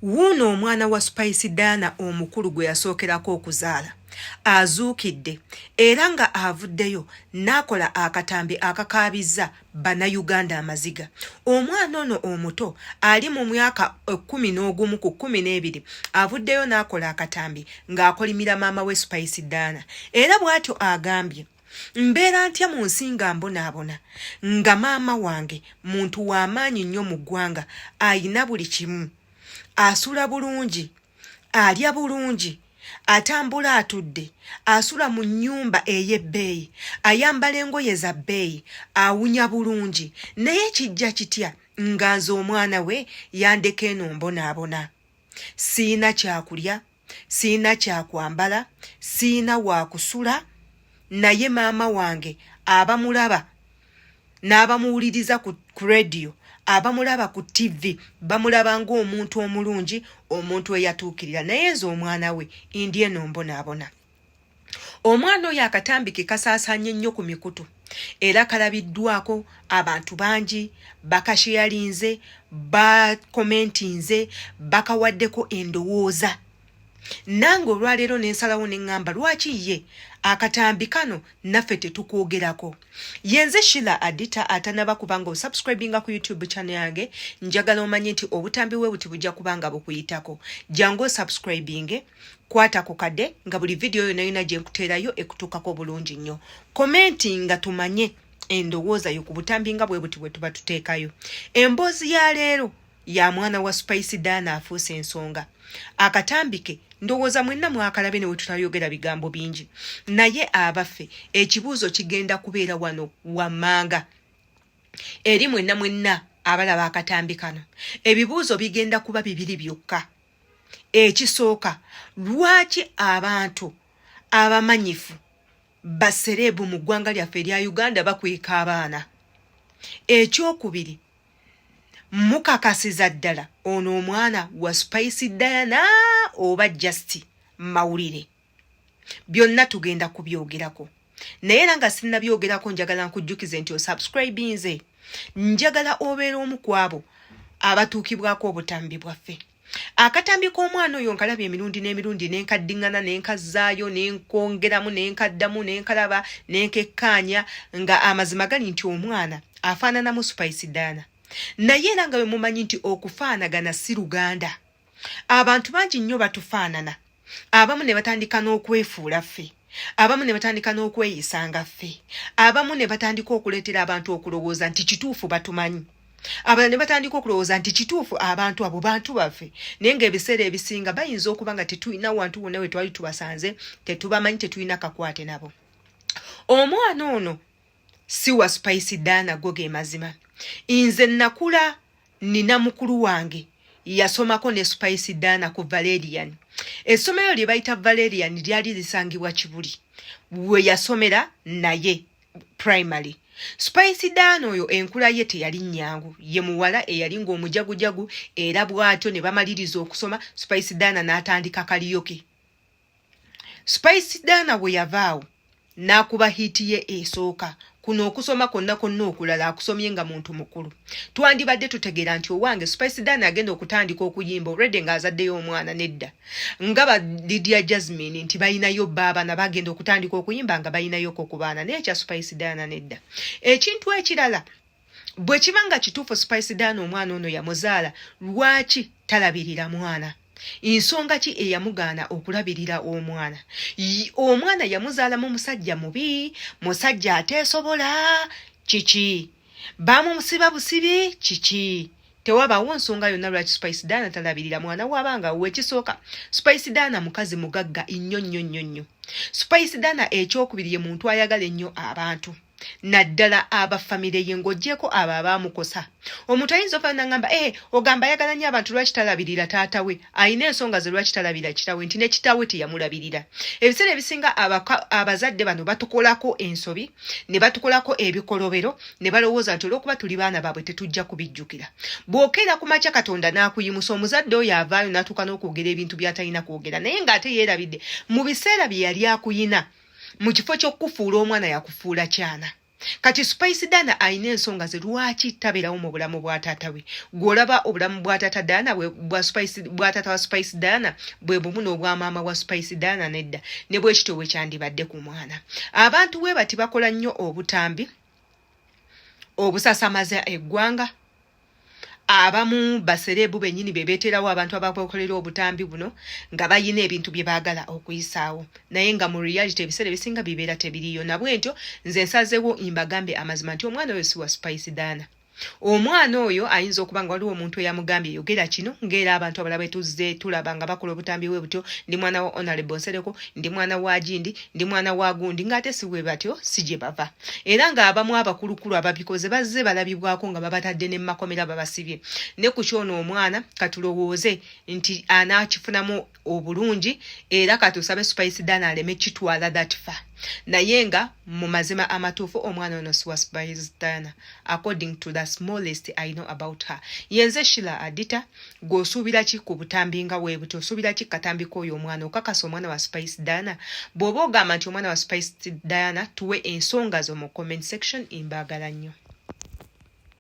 Wuno omwana wa Spice Dana omukulu gwe yasookerako okuzaala azuukidde era nga avuddeyo n'akola akatambi akakaabiza bannayuganda amaziga. Omwana ono omuto ali mu myaka 11 ku 12 avuddeyo n'akola akatambi ng'akolimira maama we Spice Dana era bw'atyo agambye, mbeera ntya mu nsi nga mbonaabona nga maama wange muntu w'amaanyi nnyo mu ggwanga, ayina buli kimu, asula bulungi, alya bulungi, atambula atudde, asula mu nnyumba ey'ebbeeyi, ayambala engoye za bbeeyi, awunya bulungi, naye kijja kitya nga nze omwana we yandeka eno mbonaabona. Siina kyakulya, siina kyakwambala, siina waakusula, naye maama wange abamulaba n'abamuwuliriza ku radio, abamulaba ku TV bamulaba ng'omuntu omulungi, omuntu eyatuukirira, naye nze omwana we ndi eno mbonaabona. Omwana oyo akatambi ke kasaasaanye nnyo ku mikutu era kalabiddwako abantu bangi, bakasheyalinze, bakomentinze, bakawaddeko endowooza. Nange olwaleero n'ensalawo n'eŋŋamba lwaki ye akatambi kano naffe tetukwogerako. Yenze Sheila Adita atanaba kubanga osubscribinga ku YouTube channel yange, njagala omanye nti obutambi bwe buti bujja kubanga bukuyitako. Jangu subscribinge, kwata ku kadde nga buli video yonna gye nkuteerayo ekutuukako bulungi nnyo. Commentinga tumanye endowooza yo ku butambi nga bwe buti bwe tuba tuteekayo. Emboozi ya leero ya mwana wa Spice Dana afuuse ensonga. Akatambi ke ndowooza mwenna mwakalabe ne we tutayogera bigambo bingi, naye abaffe ekibuuzo kigenda kubeera wano wammanga eri mwenna abalaba akatambi kano. Ebibuuzo bigenda kuba bibiri byokka. Ekisooka, lwaki abantu abamanyifu baserebu mu ggwanga lyaffe erya Uganda bakweka abaana? Ekyokubiri, mukakasiza ddala ono omwana wa Spice Dana oba just mawulire? Byonna tugenda kubyogerako, naye era nga sinnabyogerako njagala nkujjukize nti osubscribinze, njagala obeera omu ku abo abatuukibwako obutambi bwaffe. Akatambi k'omwana oyo nkalabye emirundi n'emirundi, n'enkaddiŋŋana n'enkazzaayo n'enkongeramu n'enkaddamu n'enkalaba n'enkekkaanya, nga amazima gali nti omwana afaananamu Spice Dana. Naye era nga bwe mumanyi nti okufaanagana si Luganda. Abantu bangi nnyo batufaanana, abamu ne batandika n'okwefuula ffe, abamu ne batandika n'okweyisanga ffe, abamu ne batandika okuleetera abantu okulowooza nti kituufu batumanyi, abalala ne batandika okulowooza nti kituufu abantu abo bantu baffe, naye ng'ebiseera ebisinga bayinza okuba nga tetulina wantu wonna we twali tubasanze, tetubamanyi, tetulina kakwate nabo. Omwana ono si wa Spice Dana go ge mazima. Nze nakula nina mukulu wange yasomako ne Spice Dana ku Valerian. Essomero lye bayita Valerian lyali lisangibwa Kibuli, we yasomera naye primary. Spice Dana oyo enkula ye teyali nnyangu, ye muwala eyali ng'omujagujagu, era bw'atyo ne bamaliriza okusoma, Spice Dana n'atandika kaliyoke. Spice Dana bwe yavaawo n'akuba hiti ye esooka. Kuno okusoma konna okulala akusomye nga muntu mukulu. Twandibadde tutegeera nti owange Spice Dana agenda okutandika okuyimba already ng'azaddeyo omwana nedda. Nga ba Lydia Jasmine nti balinayo baabana bagenda okutandika okuyimba nga balinayoko ku baana, naye kya Spice Dana nedda. Ekintu ekirala, bwe kiba nga kituufu Spice Dana omwana ono yamuzaala, lwaki talabirira mwana? Ensonga ki eyamugaana okulabirira omwana? Omwana yamuzaalamu musajja mubi, musajja ateesobola, kiki? Bamusiba busibi, kiki? Tewabaawo nsonga yonna lwaki Spice Dana talabirira mwana wabanga w'ekisooka. Spice Dana mukazi mugagga nnyo. Spice Dana ekyokubiri ye muntu ayagala ennyo abantu, naddala abafamire ye ng'oggyeko abo abaamukosa. Omuntu ayinza okuba n'agamba ogamba ayagala nnyo abantu lwaki talabirira taata we? Ayina ensonga ze lwaki talabirira kitawe, nti ne kitawe teyamulabirira. Ebiseera ebisinga abazadde bano batukolako ensobi, ne batukolako ebikolobero, ne balowooza nti olw'okuba tuli baana baabwe tetujja kubijjukira. Bw'okeera ku makya Katonda n'akuyimusa, omuzadde oyo avaayo n'atuuka n'okwogera ebintu by'atalina kwogera, naye ng'ate yeerabidde mu biseera bye yali akuyina, mu kifo ky'okufuula omwana yakufuula kyana. kati Spice Dana ayina ensonga ze lwaki tabeerawo mu bulamu bwa taata we. Gw'olaba obulamu bwa taata Dana bwa taata wa Spice Dana bwe bumu n'obwa maama wa Spice Dana nedda ne bwe kityo bwe kyandibadde ku mwana. Abantu we bati bakola nnyo obutambi obusasamaza eggwanga. Abamu baserebu bennyini bebeeterawo abantu abakolera obutambi buno nga bayina ebintu bye baagala okuyisaawo naye nga mu reality ebiseera ebisinga bibeera tebiriyo. Nabwentyo nze nsazeewo imbagambe amazima nti omwana oyo si wa Spice Dana. Omwana oyo ayinza okuba nga waliwo omuntu eyamugambye yogera kino ng'era abantu abalala betuzze tulaba nga bakola obutambi bwe butyo ndi mwana wa Honorable Nsereko ndi mwana wa Gindi ndi mwana wa Gundi ng'ate si bwe batyo si gye bava. Era ng'abamu abakulukulu ababikoze bazze balabibwako nga babatadde ne makomera babasibye. Ne ku kyono omwana katulowooze nti anaakifunamu obulungi era katusabe Spice Dana aleme kitwala that far. Naye nga mu mazima amatuufu omwana ono si wa Spice Dana according to the smallest I know about her. Yenze Sheila Adita g'osuubira ki ku butambi nga bwe butyo osuubira ki katambi k'oyo omwana okakasa omwana wa Spice Dana? Bw'oba ogamba nti omwana wa Spice Dana tuwe ensonga zo mu comment section imbaagala nnyo.